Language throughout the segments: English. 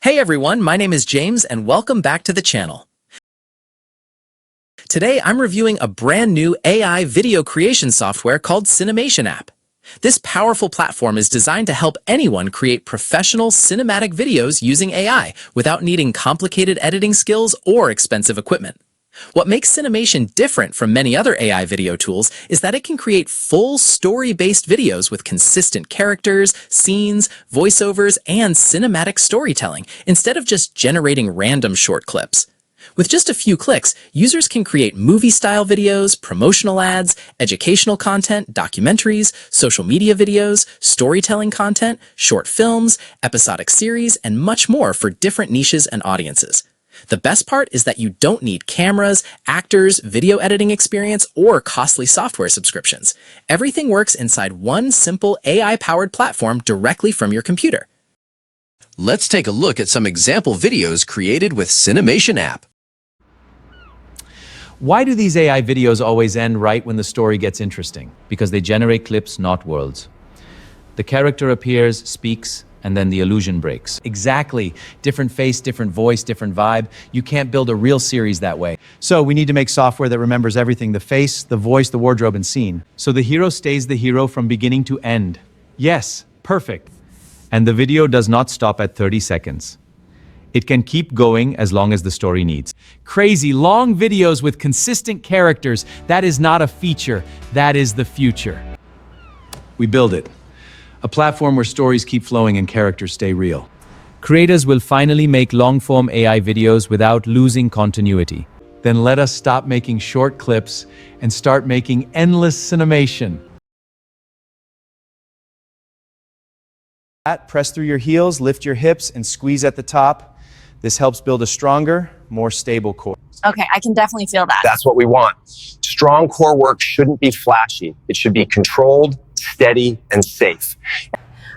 Hey everyone, my name is James and welcome back to the channel. Today I'm reviewing a brand new AI video creation software called Cinemation App. This powerful platform is designed to help anyone create professional cinematic videos using AI without needing complicated editing skills or expensive equipment. What makes Cinemation different from many other AI video tools is that it can create full story-based videos with consistent characters, scenes, voiceovers, and cinematic storytelling, instead of just generating random short clips. With just a few clicks, users can create movie-style videos, promotional ads, educational content, documentaries, social media videos, storytelling content, short films, episodic series, and much more for different niches and audiences. The best part is that you don't need cameras, actors, video editing experience, or costly software subscriptions. Everything works inside one simple AI-powered platform directly from your computer. Let's take a look at some example videos created with Cinemation App. Why do these AI videos always end right when the story gets interesting? Because they generate clips, not worlds. The character appears, speaks, and then the illusion breaks. Exactly. Different face, different voice, different vibe. You can't build a real series that way. So we need to make software that remembers everything: the face, the voice, the wardrobe, and scene. So the hero stays the hero from beginning to end. Yes, perfect. And the video does not stop at 30 seconds. It can keep going as long as the story needs. Crazy long videos with consistent characters. That is not a feature. That is the future. We build it. A platform where stories keep flowing and characters stay real. Creators will finally make long-form AI videos without losing continuity. Then let us stop making short clips and start making endless cinemation. Press through your heels, lift your hips, and squeeze at the top. This helps build a stronger, more stable core. Okay, I can definitely feel that. That's what we want. Strong core work shouldn't be flashy. It should be controlled, steady, and safe.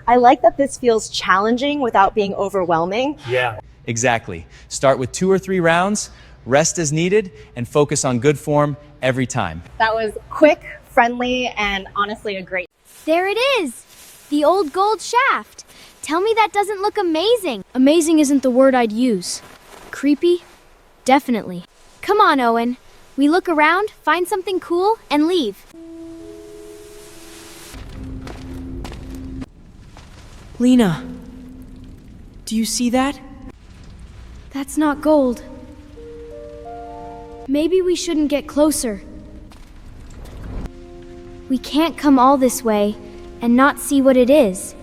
I like that this feels challenging without being overwhelming. Yeah. Exactly. Start with 2 or 3 rounds, rest as needed, and focus on good form every time. That was quick, friendly, and honestly a great... There it is! The old gold shaft. Tell me that doesn't look amazing. Amazing isn't the word I'd use. Creepy? Definitely. Come on, Owen. We look around, find something cool, and leave. Lena, do you see that? That's not gold. Maybe we shouldn't get closer. We can't come all this way and not see what it is.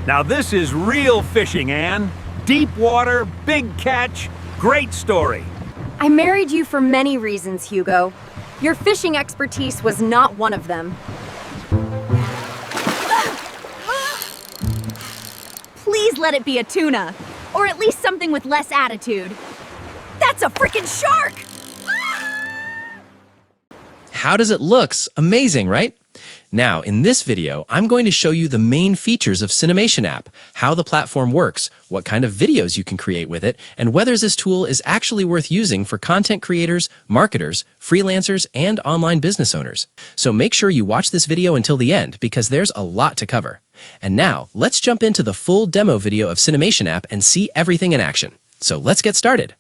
Now this is real fishing, Anne. Deep water, big catch, great story. I married you for many reasons, Hugo. Your fishing expertise was not one of them. Please let it be a tuna, or at least something with less attitude. That's a freaking shark! How does it look? Amazing, right? Now, in this video, I'm going to show you the main features of Cinemation App, how the platform works, what kind of videos you can create with it, and whether this tool is actually worth using for content creators, marketers, freelancers, and online business owners. So make sure you watch this video until the end because there's a lot to cover. And now, let's jump into the full demo video of Cinemation App and see everything in action. So let's get started.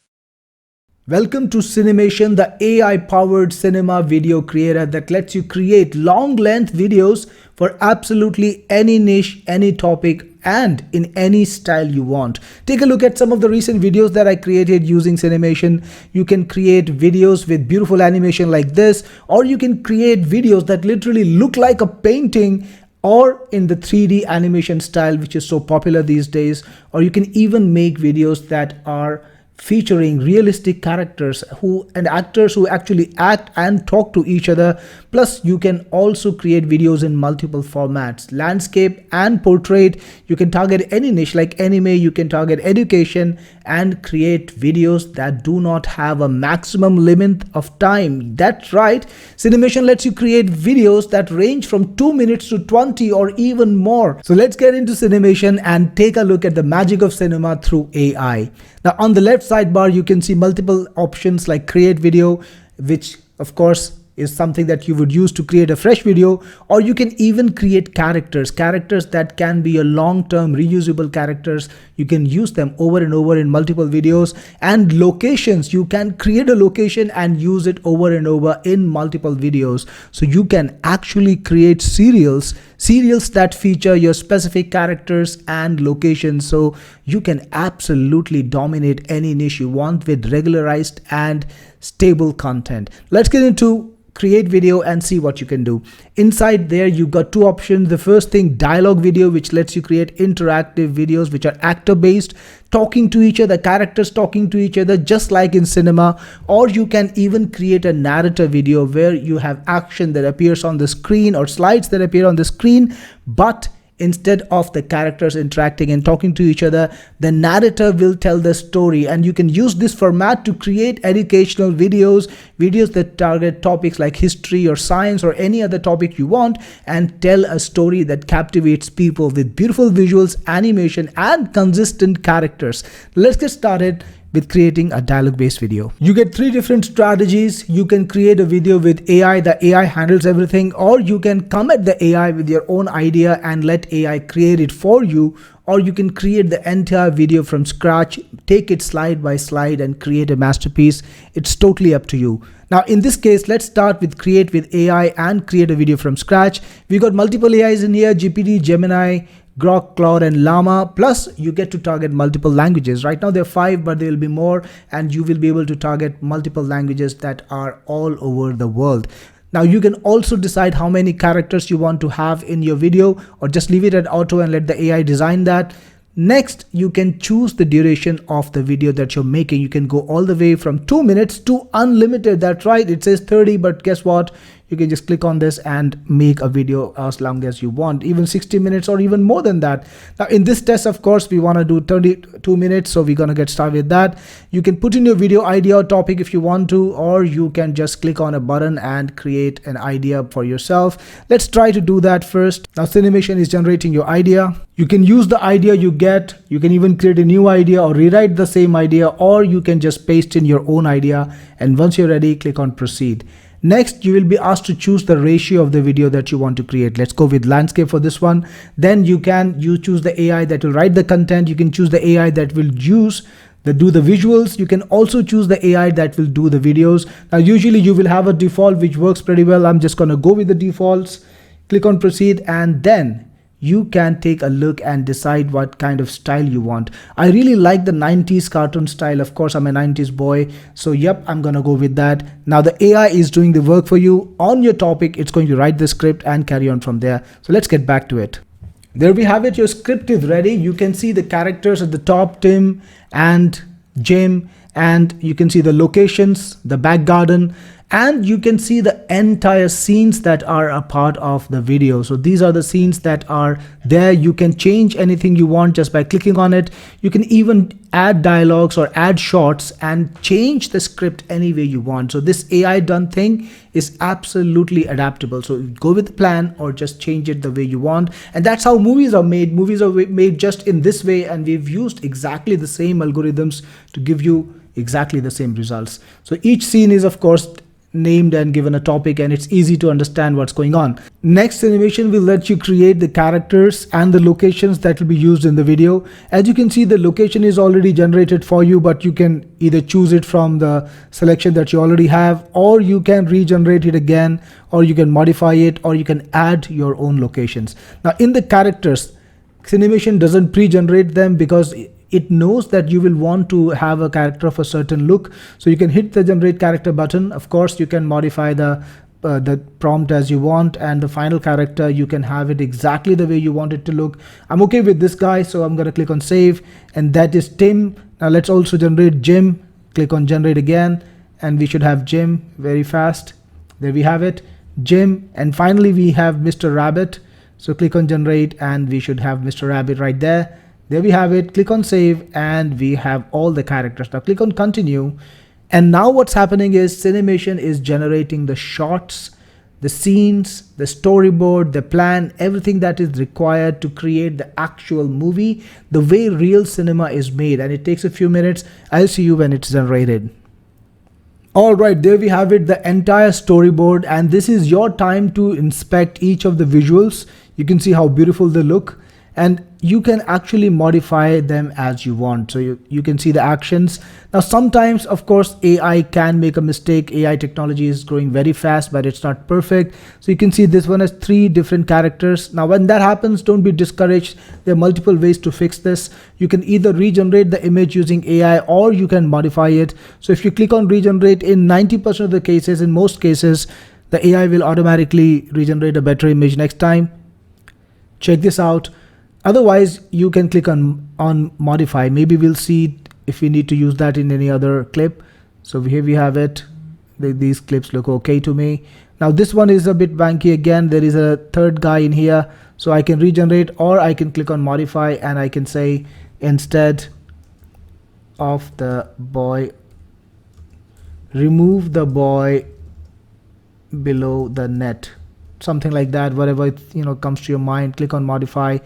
Welcome to Cinemation, the AI-powered cinema video creator that lets you create long-length videos for absolutely any niche, any topic, and in any style you want. Take a look at some of the recent videos that I created using Cinemation. You can create videos with beautiful animation like this, or you can create videos that literally look like a painting, or in the 3D animation style, which is so popular these days, or you can even make videos that are featuring realistic characters and actors who actually act and talk to each other. Plus, you can also create videos in multiple formats, landscape and portrait. You can target any niche like anime, you can target education, and create videos that do not have a maximum limit of time. That's right, Cinemation lets you create videos that range from 2 minutes to 20 or even more. So let's get into Cinemation and take a look at the magic of cinema through AI. Now on the left sidebar, you can see multiple options like create video, which of course is something that you would use to create a fresh video, or you can even create characters that can be a long-term reusable characters. You can use them over and over in multiple videos. And locations, you can create a location and use it over and over in multiple videos. So you can actually create serials that feature your specific characters and locations. So you can absolutely dominate any niche you want with regularized and stable content. Let's get into create video and see what you can do. Inside there, you got two options. The first thing, dialogue video, which lets you create interactive videos which are actor based, talking to each other, characters talking to each other, just like in cinema. Or you can even create a narrator video where you have action that appears on the screen or slides that appear on the screen, but instead of the characters interacting and talking to each other, the narrator will tell the story. And you can use this format to create educational videos that target topics like history or science or any other topic you want, and tell a story that captivates people with beautiful visuals, animation, and consistent characters. Let's get started with creating a dialogue-based video. You get three different strategies. You can create a video with AI. The AI handles everything, or you can come at the AI with your own idea and let AI create it for you, or you can create the entire video from scratch, take it slide by slide and create a masterpiece. It's totally up to you. Now in this case, let's start with create with AI and create a video from scratch. We got multiple AIs in here: GPT, Gemini, Grok, Claude, and Llama. Plus you get to target multiple languages. Right now there are 5, but there will be more, and you will be able to target multiple languages that are all over the world. Now you can also decide how many characters you want to have in your video, or just leave it at auto and let the AI design that. Next, you can choose the duration of the video that you're making. You can go all the way from 2 minutes to unlimited. That's right, it says 30, but guess what? You can just click on this and make a video as long as you want, even 60 minutes or even more than that. Now in this test, of course, we want to do 32 minutes, so we're going to get started with that. You can put in your video idea or topic if you want to, or you can just click on a button and create an idea for yourself. Let's try to do that first. Now Cinemation is generating your idea. You can use the idea you get. You can even create a new idea or rewrite the same idea, or you can just paste in your own idea. And once you're ready, click on proceed. Next, you will be asked to choose the ratio of the video that you want to create. Let's go with landscape for this one. Then you choose the AI that will write the content. You can choose the AI that will do the visuals. You can also choose the AI that will do the videos. Now usually you will have a default which works pretty well. I'm just going to go with the defaults. Click on proceed, and then you can take a look and decide what kind of style you want. I really like the 90s cartoon style. Of course, I'm a 90s boy, so yep, I'm gonna go with that. Now the AI is doing the work for you. On your topic, it's going to write the script and carry on from there. So let's get back to it. There we have it. Your script is ready. You can see the characters at the top, Tim and Jim, and you can see the locations, the back garden, and you can see the entire scenes that are a part of the video. So these are the scenes that are there. You can change anything you want just by clicking on it. You can even add dialogues or add shots and change the script any way you want. So this AI done thing is absolutely adaptable. So go with the plan or just change it the way you want. And that's how movies are made. Movies are made just in this way, and we've used exactly the same algorithms to give you exactly the same results. So each scene is of course named and given a topic, and it's easy to understand what's going on. Next, animation will let you create the characters and the locations that will be used in the video. As you can see, the location is already generated for you, but you can either choose it from the selection that you already have, or you can regenerate it again, or you can modify it, or you can add your own locations. Now in the characters, Cinemation doesn't pre-generate them because it knows that you will want to have a character of a certain look. So you can hit the generate character button. Of course, you can modify the prompt as you want, and the final character, you can have it exactly the way you want it to look. I'm okay with this guy, so I'm going to click on save, and that is Tim. Now let's also generate Jim. Click on generate again, and we should have Jim very fast. There we have it, Jim. And finally we have Mr. Rabbit. So click on generate, and we should have Mr. Rabbit right there. There we have it. Click on save, and we have all the characters. Now click on continue, and now what's happening is Cinemation is generating the shots, the scenes, the storyboard, the plan, everything that is required to create the actual movie the way real cinema is made. And it takes a few minutes. I'll see you when it's generated. All right, there we have it, the entire storyboard, and this is your time to inspect each of the visuals. You can see how beautiful they look, and you can actually modify them as you want. So you can see the actions. Now sometimes, of course, AI can make a mistake. AI technology is growing very fast, but it's not perfect. So you can see this one has 3 different characters. Now when that happens, don't be discouraged. There are multiple ways to fix this. You can either regenerate the image using AI, or you can modify it. So if you click on regenerate, in 90% of the cases, in most cases, the AI will automatically regenerate a better image next time. Check this out. Otherwise, you can click on modify. Maybe we'll see if we need to use that in any other clip. So here we have it. These clips look okay to me. Now this one is a bit wanky again. There is a third guy in here. So I can regenerate, or I can click on modify, and I can say instead of the boy, remove the boy below the net. Something like that. Whatever comes to your mind, click on modify.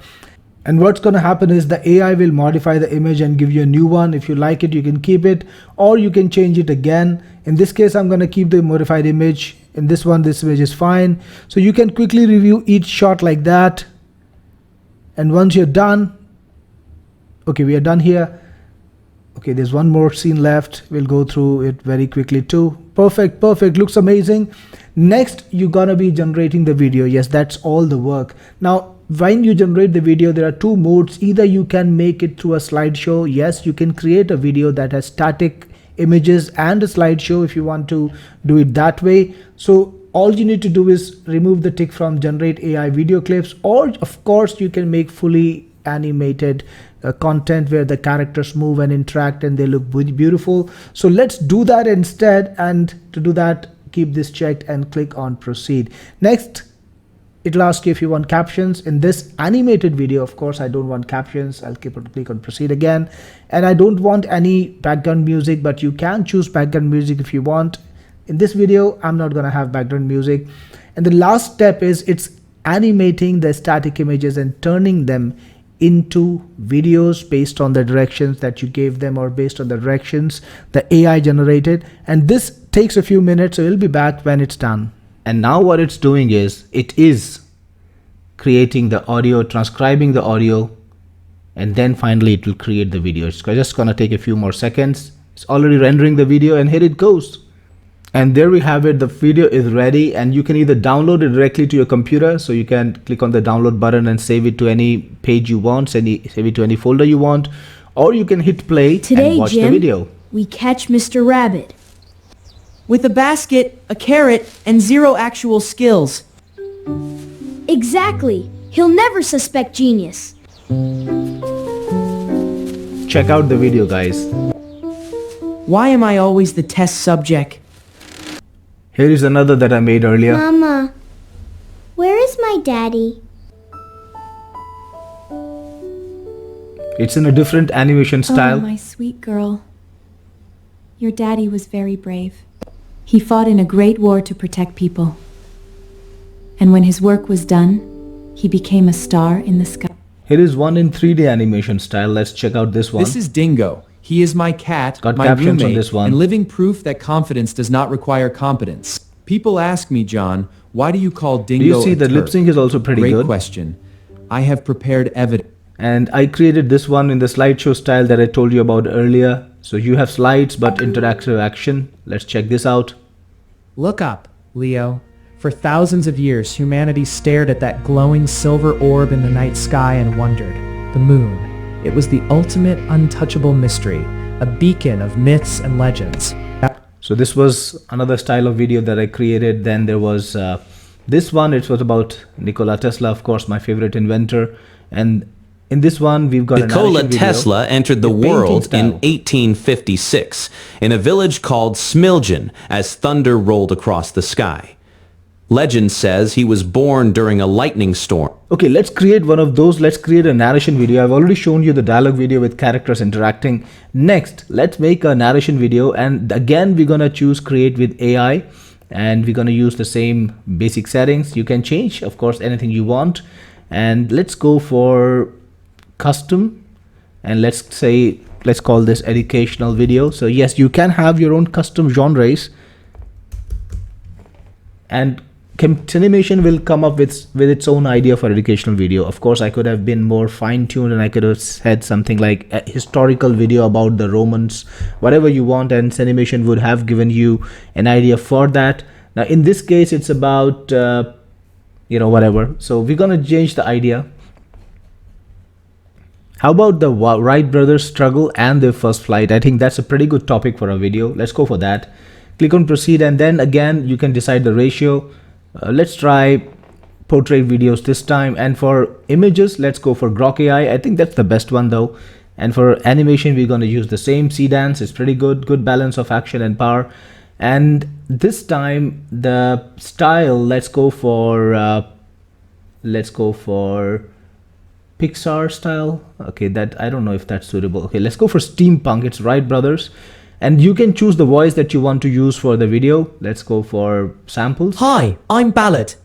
And what's going to happen is the AI will modify the image and give you a new one. If you like it, you can keep it, or you can change it again. In this case, I'm going to keep the modified image. In this one, this image is fine. So you can quickly review each shot like that. And once you're done, okay, we are done here. Okay, there's one more scene left. We'll go through it very quickly too. Perfect, perfect, looks amazing. Next, you're gonna be generating the video. Yes, that's all the work. Now, when you generate the video, there are 2 modes. Either you can make it through a slideshow. Yes, you can create a video that has static images and a slideshow if you want to do it that way. So all you need to do is remove the tick from generate AI video clips, or of course you can make fully animated content where the characters move and interact and they look beautiful. So let's do that instead, and to do that, keep this checked and click on proceed. Next, it'll ask you if you want captions. In this animated video, of course, I don't want captions. I'll click on proceed again. And I don't want any background music, but you can choose background music if you want. In this video, I'm not gonna have background music. And the last step is it's animating the static images and turning them into videos based on the directions that you gave them, or based on the directions the AI generated. And this takes a few minutes, so it'll be back when it's done. And now what it's doing is it is creating the audio, transcribing the audio, and then finally it will create the video. It's just gonna take a few more seconds. It's already rendering the video, and here it goes. And there we have it. The video is ready, and you can either download it directly to your computer. So you can click on the download button and save it to any page you want, save it to any folder you want, or you can hit play and watch the video. We catch Mr. Rabbit with a basket, a carrot, and 0 actual skills. Exactly. He'll never suspect genius. Check out the video, guys. Why am I always the test subject? Here is another that I made earlier. Mama, where is my daddy? It's in a different animation style. Oh, my sweet girl. Your daddy was very brave. He fought in a great war to protect people. And when his work was done, he became a star in the sky. Here is one in 3D animation style. Let's check out this one. This is Dingo. He is my cat, Got my captions on roommate, this one. and living proof that confidence does not require competence. People ask me, John, why do you call Dingo Do you see a the turd? lip sync is also pretty Great good. question. I have prepared evidence. And I created this one in the slideshow style that I told you about earlier. So you have slides but interactive action. Let's check this out. Look up, Leo. For thousands of years, humanity stared at that glowing silver orb in the night sky and wondered. The moon. It was the ultimate untouchable mystery, a beacon of myths and legends. So this was another style of video that I created. Then there was this one. It was about Nikola Tesla, of course, my favorite inventor. And in this one, we've got Nikola Tesla entered the world in 1856 in a village called Smiljan as thunder rolled across the sky. Legend says he was born during a lightning storm. Okay, let's create one of those. Let's create a narration video. I've already shown you the dialogue video with characters interacting. Next, let's make a narration video. And again, we're going to choose create with AI. And we're going to use the same basic settings. You can change, of course, anything you want. And let's go for custom. And let's say let's call this educational video. So yes, you can have your own custom genres, and Cinemation will come up with its own idea for educational video. Of course, I could have been more fine-tuned, and I could have said something like a historical video about the Romans, whatever you want, and Cinemation would have given you an idea for that. Now in this case, it's about whatever. So we're gonna change the idea. How about the Wright brothers struggle and their first flight? I think that's a pretty good topic for a video. Let's go for that. Click on proceed, and then again you can decide the ratio. Let's try portrait videos this time, and for images let's go for Grok AI. I think that's the best one though. And for animation we're going to use the same Dance. It's pretty good balance of action and power. And this time the style, let's go for Pixar style. Okay, that I don't know if that's suitable. Okay, let's go for steampunk. It's Wright brothers. And you can choose the voice that you want to use for the video. Let's go for samples. Hi, I'm Ballot.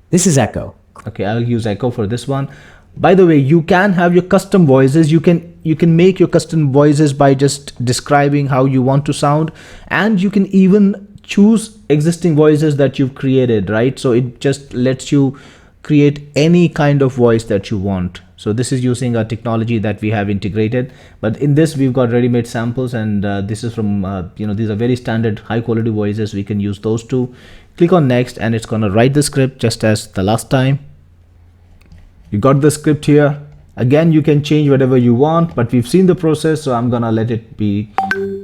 This is Echo. Okay, I'll use Echo for this one. By the way, you can have your custom voices. You can make your custom voices by just describing how you want to sound, and you can even choose existing voices that you've created, right? So it just lets you create any kind of voice that you want. So this is using a technology that we have integrated, but in this we've got ready-made samples, and this is from these are very standard high quality voices. We can use those two. Click on next, and it's gonna write the script just as the last time. You got the script here. Again, you can change whatever you want, but we've seen the process, so I'm gonna let it be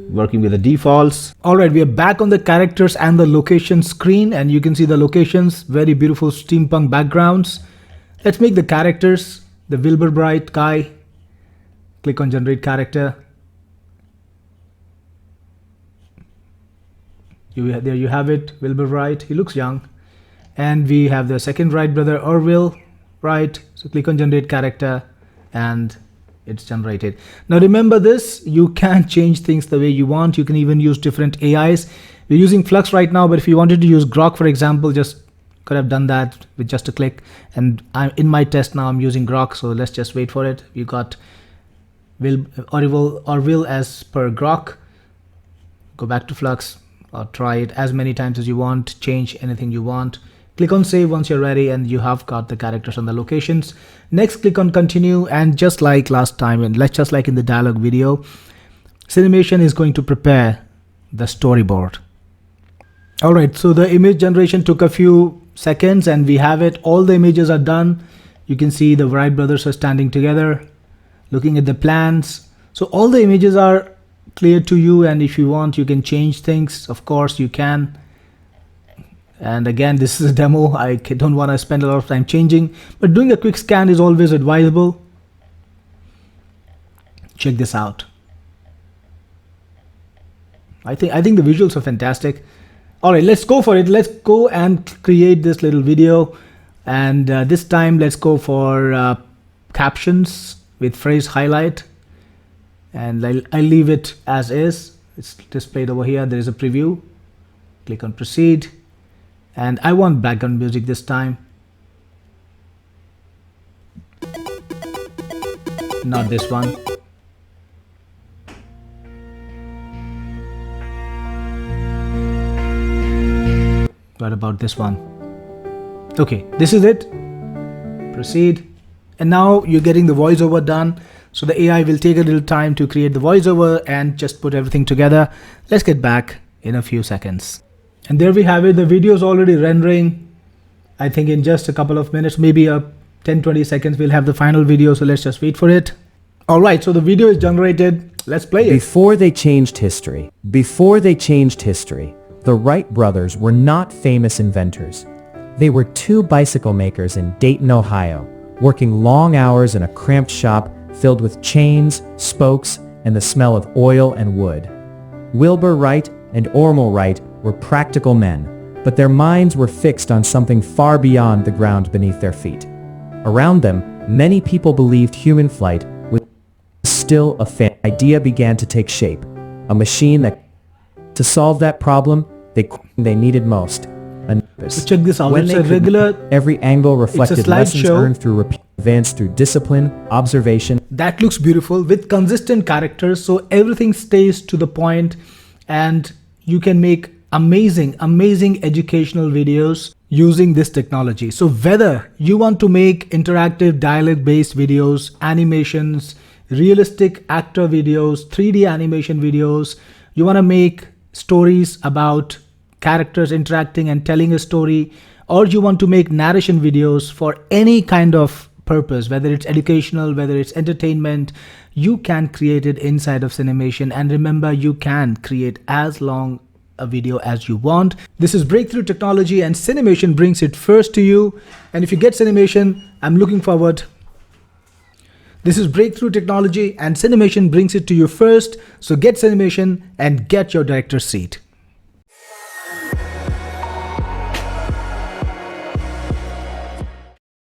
working with the defaults. All right, we are back on the characters and the location screen, and you can see the locations, very beautiful steampunk backgrounds. Let's make the characters. The Wilbur Bright guy. Click on generate character. There you have it, Wilbur Bright. He looks young. And we have the second Wright brother, Orville Wright. So click on generate character, and it's generated. Now remember this, you can change things the way you want. You can even use different AIs. We're using Flux right now, but if you wanted to use Grok, for example, just could have done that with just a click. And I'm in my test now, I'm using Grok, so let's just wait for it. You got Orville as per Grok. Go back to Flux, or try it as many times as you want, change anything you want. Click on save once you're ready, and you have got the characters and the locations. Next, click on continue, and just like last time, and just like in the dialogue video, Cinemation is going to prepare the storyboard. All right, so the image generation took a few seconds, and we have it. All the images are done. You can see the Wright brothers are standing together, looking at the plans. So all the images are clear to you, and if you want, you can change things. Of course, you can. And again, this is a demo. I don't want to spend a lot of time changing, but doing a quick scan is always advisable. Check this out. I think the visuals are fantastic. All right, let's go for it. Let's go and create this little video, and this time let's go for captions with phrase highlight, and I'll leave it as is. It's displayed over here. There is a preview. Click on proceed, and I want background music this time, not this one. What about this one? Okay, this is it. Proceed. And now you're getting the voiceover done. So the AI will take a little time to create the voiceover and just put everything together. Let's get back in a few seconds. And there we have it. The video is already rendering. I think in just a couple of minutes, maybe 10-20 seconds, we'll have the final video. So let's just wait for it. All right, so the video is generated. Let's play it. Before they changed history, the Wright brothers were not famous inventors. They were two bicycle makers in Dayton, Ohio, working long hours in a cramped shop filled with chains, spokes, and the smell of oil and wood. Wilbur Wright and Orville Wright were practical men, but their minds were fixed on something far beyond the ground beneath their feet. Around them, many people believed human flight was still a fantasy. Idea began to take shape, a machine that, to solve that problem, they needed most. So check this out. When it's a regular, every angle reflected lessons earned through repeat. advance through discipline, observation. That looks beautiful with consistent characters, so everything stays to the point and you can make amazing educational videos using this technology. So whether you want to make interactive dialogue based videos, animations, realistic actor videos, 3D animation videos, you want to make stories about characters interacting and telling a story, or you want to make narration videos for any kind of purpose, whether it's educational, whether it's entertainment, you can create it inside of Cinemation. And remember, you can create as long a video as you want. This is breakthrough technology and Cinemation brings it first to you. And if you get Cinemation, I'm looking forward. This is breakthrough technology and Cinemation brings it to you first. So get Cinemation and get your director's seat.